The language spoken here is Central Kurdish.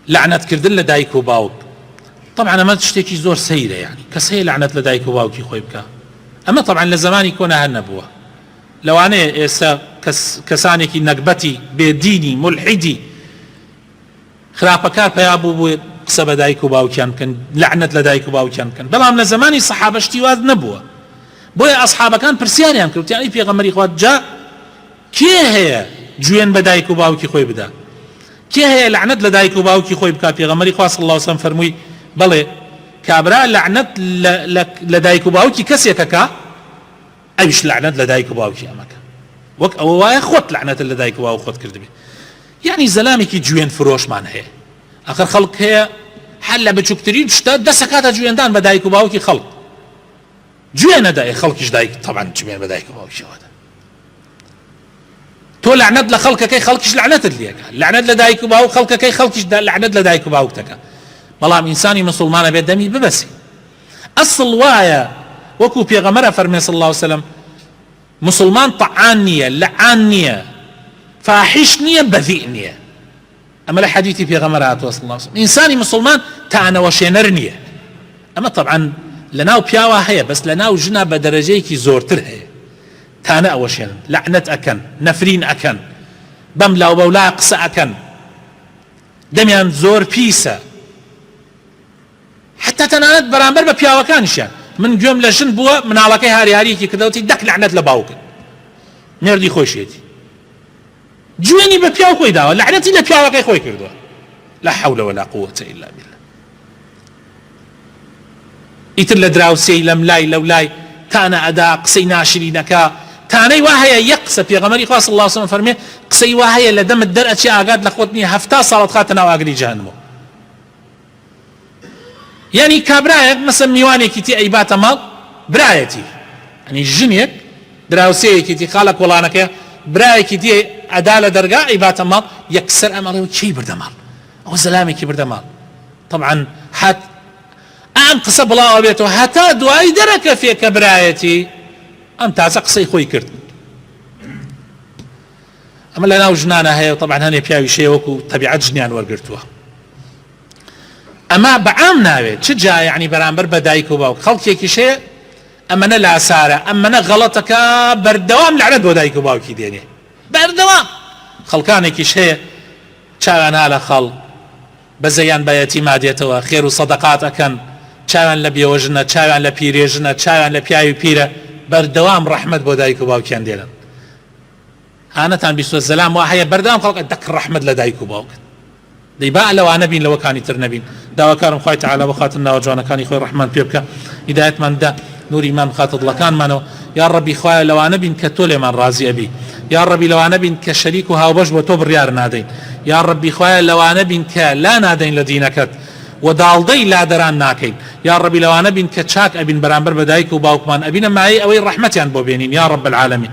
لعنەتکردن لە دایک و باوک. طبعا ئەمە شتێکی زۆر سەیرە، یعنی کەس هەیە لعنەت لە دایک و باوکی خۆی بکە. ئەمە طبعا لە زمانی کۆنا هەر نەبووە. لەوانەیە ئێستا کەسانێکی نەکبەتی بێدینی ملحیدی خراپەکار پیا بوو بووێت قسە بە دایک و باوکیان بکەن، لعنەت لە دایک و باوکیان بکەن، بەڵام لە زمانی سەحابە شتی واز نەبووە. بۆیە ئەسحابەکان پرسیاریان کرد، یعنی پێغەمبەری خوا جا کێ هەیە گوێن بە دایک و باوکی خۆی بدا؟ کێ هەیە لعنەت لە دایک و باوکی خۆی بکات؟ پێغەمبەری خوا صلی الله علیه وسلم فەرمووی بەڵێ کابرا لعنەت لە دایک و باوکی کەسێکەکە ئەویش لعنەت لە دایک و باوکی ئەمەکە، وەک ئەوە وایە خۆت لعنەت لە دایک و باوک خۆت کردبێ. یعنی زەلامێکی گوێن فرۆشمان هەیە. ئەخر خەڵک هەیە هەر لە بچووکترین شتە دەسەکاتە گوێندان بە دایک و باوکی خەڵک. گوێ نەدایە خەڵکیش دایک طبعا گوێن بە دایک و باوکیەوەدا. تۆ لعنەت لە خەڵکەکەی خەڵکیش لعنەتت لێکە، لعنەت لە دایک و باوک خەڵکەکەی خەڵکیش لعنەت لە دایک و باوکتەکە. بەڵام ئینسانی مسلمانە بێت دەمی ببەسی. ئەسڵ وایە وەکو پێغەمبەر فەرمێ صلی الله علیه وسلم مسلمان طعان نییە، لەعان نییە، فاحش نییە، بەذیء نییە. ئەمە لە حەدیثی پێغەمبەر هاتووە صلی الله علیه وسلم. ئینسانی مسلمان تانەوەشێنەر نییە. ئەمە طبعا لەناو پیاوە هەیە، بەس لەناو ژنا بە دەرەجەیەکی زۆرتر هەیە. تانە ئەوەشێنن، لعنەت ئەکەن، نەفرین ئەکەن، بەم لاو بەولا قسە ئەکەن، دەمیان زۆر پیسە. حتا تەنانەت بەرامبەر بە پیاوەکانیشیان. من گوێم لە ژن بووە مناڵەکەی هاریارێکی کردەوەتی دەک لعنەت لە باوکن، مێردی خۆشیەتی گوێنی بە پیاو خۆی داوە، لعنەتی لە پیاوەکەی خۆی کردووە. لا حول ولا قوة إلا بالله. ئیتر لە دراوسێی لەم لای لەو لای تانە ئەدا، قسەی ناشرینەکە، تانەی وا هەیە یەک قسە پێغەمبەری خوا صلی الله علیه وسلم فەرمێ قسەی وا هەیە لە دەمت دەرئەچێ ئاگات لە خۆت نییە 70 ساڵت خاتە ناو ئاگری جەهەنەمەوە. یعنی کابرایەک مەسەڵەن میوانێکی تی ئەیباتە ماڵ برایەتی، ینی ژنێک دراوسەیەکی تی خاڵە کۆڵانەکەی برایەکی دی ئەدا لە دەرگا ئەیباتە ماڵ، یەکسەر ئەمەڵێ چی بردە ماڵ، ئەو زەلامێکی بردە ماڵ. طبعا هات ئەم قسە بڵاو بێتەوە هەتا دوای دەرەکە فێکە برایەتی ئەم تازە قسەی خۆی کرد. ئەمە لە ناو ژنانە هەیە، طبعا هەنێ پیاوی شەیە وەکو تەبیعەت ژنیان وەرگرتووە. ئەمە بەعام ناوێت چ جا یعنی بەرامبەر بە دایک و باوک خەڵکێکیش هەیە ئەمەنە لاسارە، ئەمەنە غەڵەتەکە بەردەوام لعنەت بۆ دایک و باوکی دێنێ، بەردەوام. خەڵکانێکیش هەیە چاوان ها لە خەڵ بەزەیان بە یەتیما دێتەوە، خێر و سەدەقات ئەکەن، چاوان لە بێوەژنە، چاوان لە پیرێژنە، چاوان لە پیاوی پیرە، بەردەوام ڕەحمەت بۆ دایک و باوکیان دێنن. هانەتان بیستوە زەلام وا هەیە بەردەوام خەڵک دەک ڕەحمەت لە دایک و باوکن. دەی با لەوانە بین لەوەکانی تر نەبین. داواکارم خوای تەعالا بەخاتر ناوە جوانەکانی خۆی ڕەحمان پێ بکە، هیدایەتمان بدە، نوری مان بخاتە دڵەکانمانەوە. یا ڕەبی خوایە لەوانە بین کە تۆ لێمان ڕازی ئەبی، یا ڕەبی لەوانە بین کە شەریک و هاوبەش بۆ تۆ بڕیار نادەین، یا ڕەبی خوایە لەوانە بین کە لا نادەین لە دینەکەت و داڵدەی لادەران ناکەین، یا ڕەبی لەوانە بین کە چاک ئەبین بەرامبەر بە دایک و باوکمان ئەبینە مایەی ئەوەی ڕەحمەتیان بۆ بێنین یا ڕەب العالەمین.